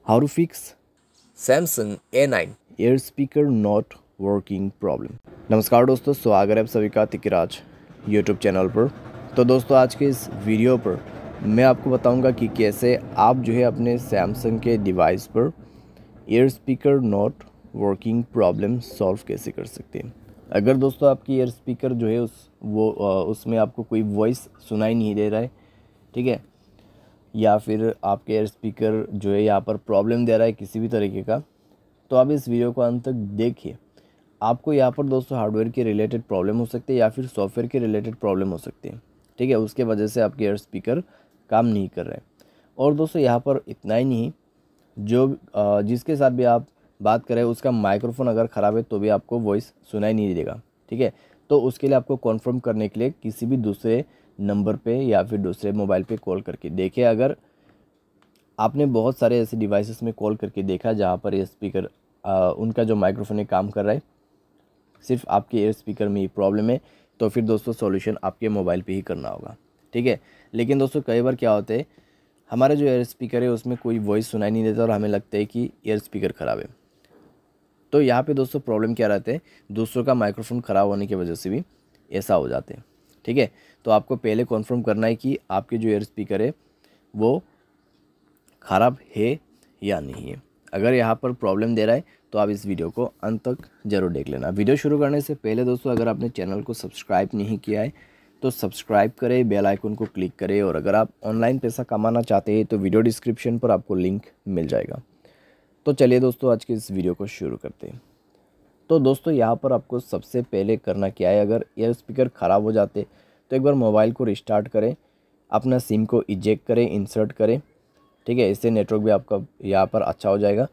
How to fix Samsung A9। Air speaker not working problem. नमस्कार दोस्तों, स्वागत है आप सभी का तिकराज यूट्यूब चैनल पर। तो दोस्तों, आज के इस वीडियो पर मैं आपको बताऊंगा कि कैसे आप जो है अपने सैमसंग के डिवाइस पर air speaker not working problem solve कैसे कर सकते हैं। अगर दोस्तों आपकी एयर स्पीकर जो है उसमें आपको कोई वॉइस सुनाई नहीं दे रहा है, ठीक है, या फिर आपके एयर स्पीकर जो है यहाँ पर प्रॉब्लम दे रहा है किसी भी तरीके का, तो आप इस वीडियो को अंत तक देखिए। आपको यहाँ पर दोस्तों हार्डवेयर के रिलेटेड प्रॉब्लम हो सकते हैं या फिर सॉफ्टवेयर के रिलेटेड प्रॉब्लम हो सकते हैं, ठीक है। उसके वजह से आपके एयर स्पीकर काम नहीं कर रहे हैं। और दोस्तों यहाँ पर इतना ही नहीं, जिसके साथ भी आप बात करें उसका माइक्रोफोन अगर ख़राब है तो भी आपको वॉइस सुनाई नहीं देगा, ठीक है। तो उसके लिए आपको कॉन्फर्म करने के लिए किसी भी दूसरे नंबर पे या फिर दूसरे मोबाइल पे कॉल करके देखिए। अगर आपने बहुत सारे ऐसे डिवाइसेस में कॉल करके देखा जहाँ पर ये स्पीकर उनका जो माइक्रोफोन है काम कर रहा है, सिर्फ आपके एयर स्पीकर में ही प्रॉब्लम है, तो फिर दोस्तों सॉल्यूशन आपके मोबाइल पे ही करना होगा, ठीक है। लेकिन दोस्तों कई बार क्या होता है, हमारा जो एयर स्पीकर है उसमें कोई वॉइस सुनाई नहीं देता और हमें लगता है कि एयर स्पीकर ख़राब है। तो यहाँ पे दोस्तों प्रॉब्लम क्या रहता है, दूसरों का माइक्रोफोन ख़राब होने की वजह से भी ऐसा हो जाते हैं, ठीक है। तो आपको पहले कन्फर्म करना है कि आपके जो एयर स्पीकर है वो ख़राब है या नहीं है। अगर यहाँ पर प्रॉब्लम दे रहा है तो आप इस वीडियो को अंत तक ज़रूर देख लेना। वीडियो शुरू करने से पहले दोस्तों, अगर आपने चैनल को सब्सक्राइब नहीं किया है तो सब्सक्राइब करें, बेल आइकन को क्लिक करें। और अगर आप ऑनलाइन पैसा कमाना चाहते हैं तो वीडियो डिस्क्रिप्शन पर आपको लिंक मिल जाएगा। तो चलिए दोस्तों, आज के इस वीडियो को शुरू करते हैं। तो दोस्तों यहाँ पर आपको सबसे पहले करना क्या है, अगर एयर स्पीकर ख़राब हो जाते तो एक बार मोबाइल को रिस्टार्ट करें, अपना सिम को इजेक्ट करें, इंसर्ट करें, ठीक है। इससे नेटवर्क भी आपका यहाँ पर अच्छा हो जाएगा।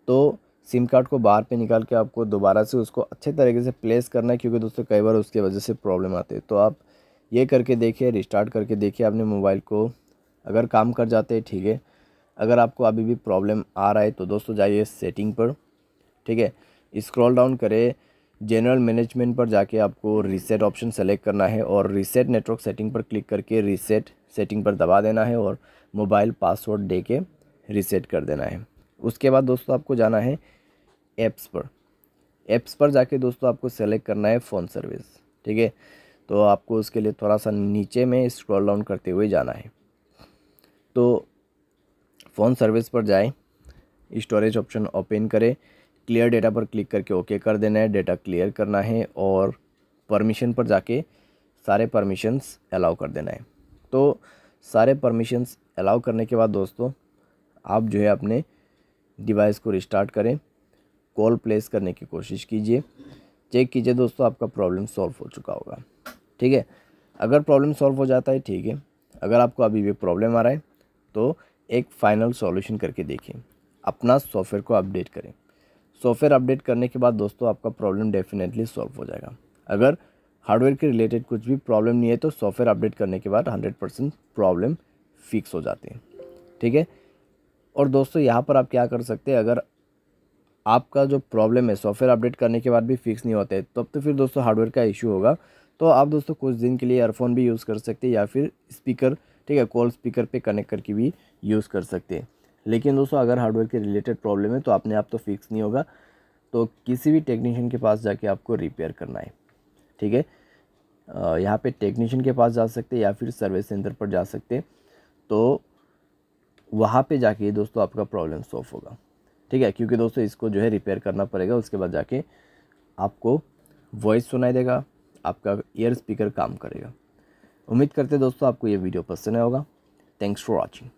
तो सिम कार्ड को बाहर पे निकाल के आपको दोबारा से उसको अच्छे तरीके से प्लेस करना है, क्योंकि दोस्तों कई बार उसकी वजह से प्रॉब्लम आते हैं। तो आप ये करके देखिए, रिस्टार्ट करके देखिए अपने मोबाइल को। अगर काम कर जाते हैं, ठीक है। अगर आपको अभी भी प्रॉब्लम आ रहा है तो दोस्तों जाइए सेटिंग पर, ठीक है। स्क्रॉल डाउन करें, जनरल मैनेजमेंट पर जाके आपको रीसेट ऑप्शन सेलेक्ट करना है और रीसेट नेटवर्क सेटिंग पर क्लिक करके रीसेट सेटिंग पर दबा देना है और मोबाइल पासवर्ड दे के रीसेट कर देना है। उसके बाद दोस्तों आपको जाना है ऐप्स पर जाके दोस्तों आपको सेलेक्ट करना है फ़ोन सर्विस, ठीक है। तो आपको उसके लिए थोड़ा सा नीचे में स्क्रॉल डाउन करते हुए जाना है। तो फ़ोन सर्विस पर जाएं, स्टोरेज ऑप्शन ओपन करें, क्लियर डेटा पर क्लिक करके ओके कर देना है, डेटा क्लियर करना है और परमिशन पर जाके सारे परमिशंस अलाउ कर देना है। तो सारे परमिशंस अलाउ करने के बाद दोस्तों आप जो है अपने डिवाइस को रिस्टार्ट करें, कॉल प्लेस करने की कोशिश कीजिए, चेक कीजिए दोस्तों आपका प्रॉब्लम सॉल्व हो चुका होगा, ठीक है। अगर प्रॉब्लम सॉल्व हो जाता है, ठीक है। अगर आपको अभी भी प्रॉब्लम आ रहा है तो एक फाइनल सॉल्यूशन करके देखिए, अपना सॉफ्टवेयर को अपडेट करें। सॉफ्टवेयर अपडेट करने के बाद दोस्तों आपका प्रॉब्लम डेफिनेटली सॉल्व हो जाएगा। अगर हार्डवेयर के रिलेटेड कुछ भी प्रॉब्लम नहीं है तो सॉफ्टवेयर अपडेट करने के बाद 100% प्रॉब्लम फिक्स हो जाते हैं, ठीक है। और दोस्तों यहाँ पर आप क्या कर सकते हैं, अगर आपका जो प्रॉब्लम है सॉफ्टवेयर अपडेट करने के बाद भी फिक्स नहीं होता है तब तो फिर दोस्तों हार्डवेयर का इशू होगा। तो आप दोस्तों कुछ दिन के लिए ईयरफोन भी यूज़ कर सकते हैं या फिर स्पीकर, ठीक है, कॉल स्पीकर पे कनेक्ट करके भी यूज़ कर सकते हैं। लेकिन दोस्तों अगर हार्डवेयर के रिलेटेड प्रॉब्लम है तो अपने आप तो फिक्स नहीं होगा, तो किसी भी टेक्नीशियन के पास जाके आपको रिपेयर करना है, ठीक है। यहाँ पे टेक्नीशियन के पास जा सकते हैं या फिर सर्विस सेंटर पर जा सकते हैं। तो वहाँ पे जाके दोस्तों आपका प्रॉब्लम सॉल्व होगा, ठीक है। क्योंकि दोस्तों इसको जो है रिपेयर करना पड़ेगा, उसके बाद जाके आपको वॉइस सुनाई देगा, आपका ईयर स्पीकर काम करेगा। उम्मीद करते दोस्तों आपको ये वीडियो पसंद आया होगा। Thanks for watching.